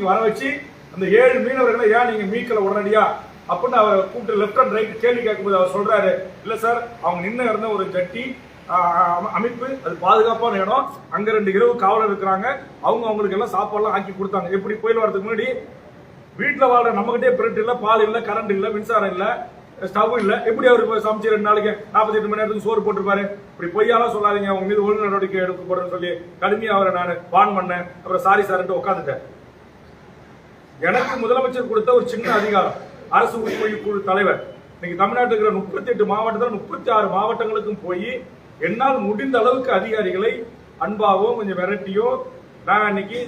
Meeting வர வச்சு அந்த 7 மீனவர்களை ஏன் நீங்க மீட்கல உடனடியா அப்படின்னு அவரை கூப்பிட்டு லெப்ட் அண்ட் ரைட் கேள்வி கேட்கும்போது அவர் சொல்றாரு, இல்ல சார் அவங்க நின்று இருந்த ஒரு ஜட்டி அமைப்பு அது பாதுகாப்பான இடம், அங்க 2 இரவு காவலர் இருக்கிறாங்க, அவங்களுக்கு எல்லாம் சாப்பாடுலாம் ஆக்கி கொடுத்தாங்க. எப்படி புயல் வரதுக்கு முன்னாடி வீட்டுல வாழ்ற நம்மகிட்டே பிரெட் இல்ல, பால் இல்ல, கரண்ட் இல்ல, மின்சாரம் இல்ல, ஸ்டவ் இல்ல, எப்படி அவருக்கு சமைச்சு 2 நாளைக்கு 48 மணி நேரத்துக்கு சோறு போட்டுருப்பாரு? இப்படி பொய்யாலாம் சொல்லாதீங்க, அவங்க மீது ஒழுங்கு நடவடிக்கை எடுக்கப்படுன்னு சொல்லி கடுமையா அவரை நான் வான் பண்ணேன். அப்புறம் சாரி சார்ட்டு உட்காந்துட்டேன். எனக்கு முதலமைச்சர் கொடுத்த ஒரு சின்ன அதிகாரம், அரசு உரிமை குழு தலைவர். இன்னைக்கு தமிழ்நாட்டுக்கு 38 மாவட்டத்தில் 36 மாவட்டங்களுக்கும் போய் என்னால் முடிந்த அளவுக்கு அதிகாரிகளை அன்பாவோ கொஞ்சம் விரட்டியோ நான் இன்னைக்கு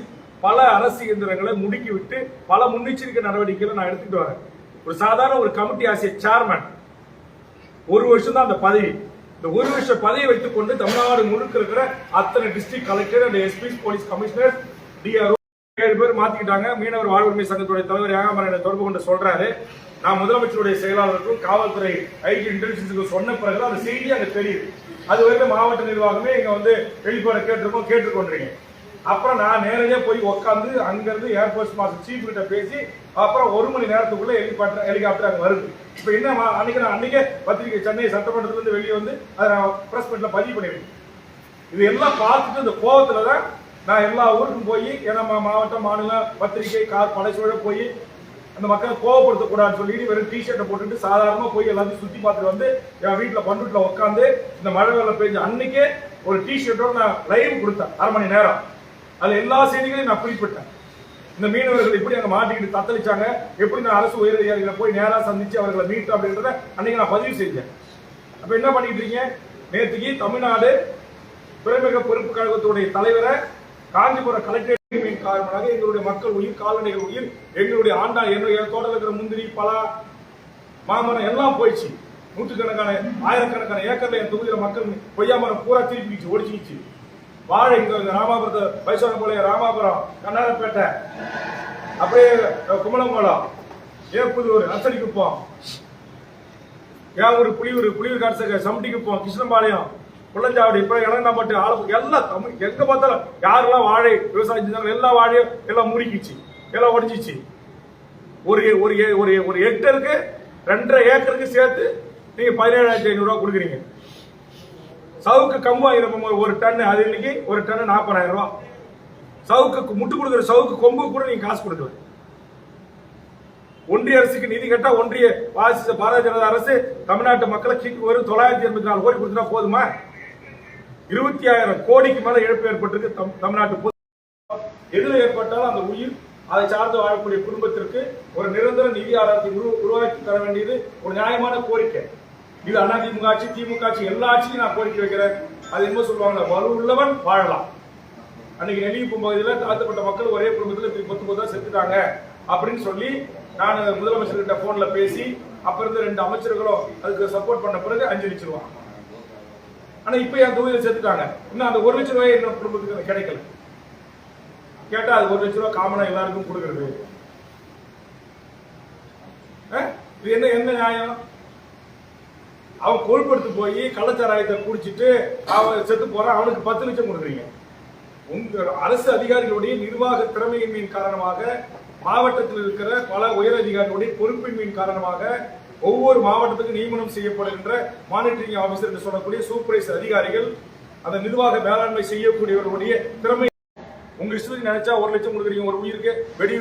பல அரசு இயந்திரங்களை முடுக்கி விட்டு பல முன்னெச்சரிக்கை நடவடிக்கைகளை நான் எடுத்துட்டு வரேன். ஒரு சாதாரண ஒரு கமிட்டி ஆசிய சேர்மன் 1 வருஷம் தான் அந்த பதவி. இந்த 1 வருஷ பதவியை வைத்துக் கொண்டு தமிழ்நாடு முழுக்க இருக்கிற அத்தனை district collector and SP, police commissioner, DRO 7 பேர் மாத்திக்கிட்டாங்க. மீனவர் வாழ்வுரிமை சங்கத்துடைய தலைவர் ஏகாம்பரம் தொடர்பு கொண்டு சொல்றாரு, நான் முதலமைச்சருடைய செயலாளருக்கும் காவல்துறை ஐடி இன்டெலிஜென்ஸுக்கு சொன்ன பிறகு அந்த செய்தி அங்க தெரியுது. அது வரைக்கும் மாவட்ட நிர்வாகமே இங்க வந்து வெளிப்பாடு கேட்டுக்கொண்டிருக்கீங்க. அப்புறம் நான் நேரடியா போய் உட்காந்து அங்கிருந்து ஏர்போர்ட் மாஸ்டர் சீஃப் கிட்ட பேசி அப்புறம் 1 மணி நேரத்துக்குள்ள ஹெலிகாப்டர் அங்க வருது. இப்ப என்ன அன்னைக்கே பத்திரிகை சென்னை சட்டமன்றத்துல இருந்து வெளியே வந்து அதை நான் பிரஸ் மீட்ல பதிவு பண்ணிருக்கேன். இது எல்லாம் பார்த்துட்டு இந்த கோபத்துலதான் நான் எல்லா ஊருக்கும் போய் ஏன்னா மாவட்டம், மாநிலம், பத்திரிகை, கார் படைசோட போய் அந்த மக்களை கோவப்படுத்தக்கூடாதுன்னு சொல்லிட்டு வெறும் டிஷர்ட்டை போட்டுட்டு சாதாரணமா போய் எல்லாத்தையும் சுத்தி பார்த்துட்டு வந்து என் வீட்டுல பண்டுட்டுல உட்காந்து இந்த மழை வெள்ளம் பெஞ்சு அன்னைக்கே ஒரு டிஷர்ட்டோட நான் லைவ் கொடுத்தேன் 1/2 மணி நேரம். அதுல எல்லா செய்திகளையும் நான் குறிப்பிட்டேன். இந்த மீனவர்கள் எப்படி அங்க மாட்டிக்கிட்டு தத்தளிச்சாங்க, எப்படி நான் அரசு உயரதிகாரிகளை போய் நேரா சந்திச்சு அவர்களை மீட்டு அப்படின்றத அன்னைக்கு நான் பதிவு செஞ்சேன். அப்ப என்ன பண்ணிட்டு இருக்கீங்க? நேற்றுக்கு தமிழ்நாடு துறைமுக பொறுப்பு கழகத்துடைய தலைவரை காஞ்சிபுரம் கலெக்டரேட் காரணமாக எங்களுடைய மக்கள் உயிர், கால்நடைகள் உயிர், எங்களுடைய ஆண்டா என்னுடைய தோட்டத்தில் இருக்கிற முந்திரி, பலா, மாமரம் எல்லாம் போயிடுச்சு. நூற்றுக்கணக்கான 1000கணக்கான ஏக்கர்ல என் தொகுதியில மக்கள் கொய்யாமரம் பூரா திருப்பிச்சு ஒடிச்சிச்சு. வாழை இங்க ராமாபுரத்தை வைசோன போல ராமாபுரம், கண்ணாரப்பேட்டை, அப்படியே குமலங்குளம், ஏப்புதூர், நர்சரிக்குப்போம், ஏவூர், புலியூர் காட்சக, சமட்டிக்குப்போம், கிருஷ்ணபாளையம், புள்ளஞ்சாவடி, இப்ப இளங்கப்பட்டு, ஆலப்புக்கு எல்லாம் தமிழ் எங்க பார்த்தாலும் யாரெல்லாம் வாழை விவசாயம் செஞ்சாங்க எல்லா வாழையும் எல்லாம் முறுக்கிச்சு, எல்லாம் ஒடிச்சிச்சு. ஒரு ஹெக்டருக்கு 2.5 ஏக்கருக்கு சேர்த்து நீங்க 17,500 கொடுக்குறீங்க. சவுக்கு கம்பு வாங்கிருப்போம் ஒரு டன், அது இன்னைக்கு ஒரு டன் 40,000. சவுக்கு முட்டு கொடுக்குற சவுக்கு கொம்பு கூட நீங்க காசு கொடுக்கல. ஒன்றிய அரசுக்கு நிதி கட்டா ஒன்றிய பாரதிய ஜனதா அரசு தமிழ்நாட்டு மக்களை வெறும் 984 கோடி கொடுத்தா போதுமா? 25,000 கோடிக்கு மேல இழப்பு ஏற்பட்டிருக்கு தமிழ்நாட்டு. எதுல ஏற்பட்டாலும் அந்த உயிர், அதை சார்ந்து வாழக்கூடிய குடும்பத்திற்கு ஒரு நிரந்தர நிதி ஆதாரத்தை உருவாக்கி தர வேண்டியது ஒரு நியாயமான கோரிக்கை. இது அதிமுக ஆட்சி, திமுக ஆட்சி, எல்லா ஆட்சியும் நான் கோரிக்கை வைக்கிறேன். அது என்ன சொல்லுவாங்க, வலு உள்ளவன் வாழலாம். அன்னைக்கு நெல்லியப்பம் பகுதியில் தாழ்த்தப்பட்ட மக்கள் ஒரே குடும்பத்தில் 19 செத்துட்டாங்க அப்படின்னு சொல்லி நான் முதலமைச்சர் கிட்ட போன்ல பேசி அப்ப இருந்து 2 அமைச்சர்களும் அதுக்கு சப்போர்ட் பண்ண பிறகு அஞ்சலிச்சிருவாங்க. ஆனா இப்ப என் தொகுதியில் செத்துட்டாங்க. இன்னும் அந்த 1 லட்சம் ரூபாய் என்ன குடும்பத்துக்கு கிடைக்கல. கேட்டா அது 1 லட்சம் ரூபாய் காமனா எல்லாருக்கும் கொடுக்கறது. இது என்ன நியாயம்? அவன் கொழுப்படுத்து போய் கள்ளச்சாராயத்தை குடிச்சிட்டு அவன் செத்து போறான், அவனுக்கு 10 லட்சம் கொடுக்குறீங்க. உங்க அரசு அதிகாரிகளுடைய நிர்வாக திறமையின்மையின் காரணமாக, மாவட்டத்தில் இருக்கிற பல உயர் அதிகாரிகளுடைய பொறுப்பின்மையின் காரணமாக ஒவ்வொரு மாவட்டத்துக்கு நியமனம் செய்யப்படுகின்ற மானிட்டரிங் ஆபீசர் என்று சொல்லக்கூடிய சூப்பர்வைசர் அதிகாரிகள், அந்த நிர்வாக மேலாண்மை செய்யக்கூடியவர்களுடைய திறமை உங்க இஷ்டத்துக்கு நினைச்சா 1 லட்சம் கொடுக்குறீங்க. ஒரு உயிருக்கு வெடி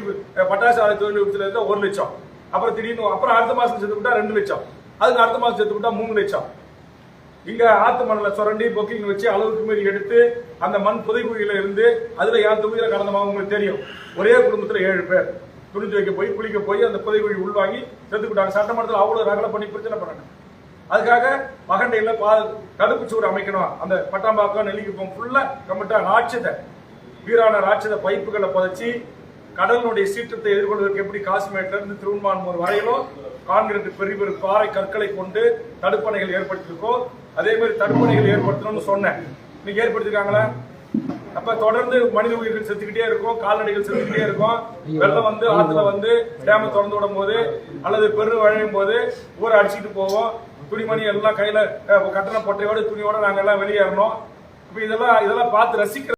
பட்டாசு ஆலை தொழில் விபத்துல இருந்தா 1 லட்சம், அப்புறம் திடீர்னு அப்புறம் அடுத்த மாசம் செத்து விட்டா 2 லட்சம், அதுக்கு அடுத்த மாசம் செத்து விட்டா 3 லட்சம். இங்க ஆத்து மணல சுரண்டி பொக்கிங் வச்சு அளவுக்கு மீறி எடுத்து அந்த மண் புதைக்குழியில இருந்து அதுல என் தொகுதியில கடந்த உங்களுக்கு தெரியும், ஒரே குடும்பத்துல 7 பேர் துணிஞ்சு வைக்க போய் குளிக்க போய் அந்த புதைக்குழி உள்வாங்கி செத்துக்கிட்டாங்க. சட்டமன்றத்தில் அவ்வளவு ரகலை பண்ணி பிரச்சனை பண்ணாங்க. அதுக்காக மகண்டையில தடுப்பு சுவர் அமைக்கணும், அந்த பட்டாம்பாக்கம், நெல்லிக்குப்பம் ஃபுல்லா கம்மிட்டா ராட்சத வீரான ராட்சத பைப்புகளை புதைச்சி கடலினுடைய சீற்றத்தை எதிர்கொள்வதற்கு எப்படி காசிமேட்ல இருந்து திருவண்ணாமலை வரையிலும் கான்கிரீட் பெரிய பெரிய பாறை கற்களை கொண்டு தடுப்பணைகள் ஏற்படுத்திருக்கோம். அதே மாதிரி தடுப்பணைகள் ஏற்படுத்தணும்னு சொன்னேன். இன்னைக்கு ஏற்படுத்திருக்காங்களா? அப்ப தொடர்ந்து மனித உயிர்கள் செத்துக்கிட்டே இருக்கும், கால்நடைகள் செத்துக்கிட்டே இருக்கும். வெள்ளம் வந்து ஆத்துல வந்து டேம திறந்து விடும் போது அல்லது பெரு வழையும் போது ஊரை அடிச்சுட்டு போவோம். துணிமணி எல்லாம் கையில கட்டண பொட்டையோட துணியோட நாங்க எல்லாம் வெளியேறணும். இப்ப இதெல்லாம் பார்த்து ரசிக்கிற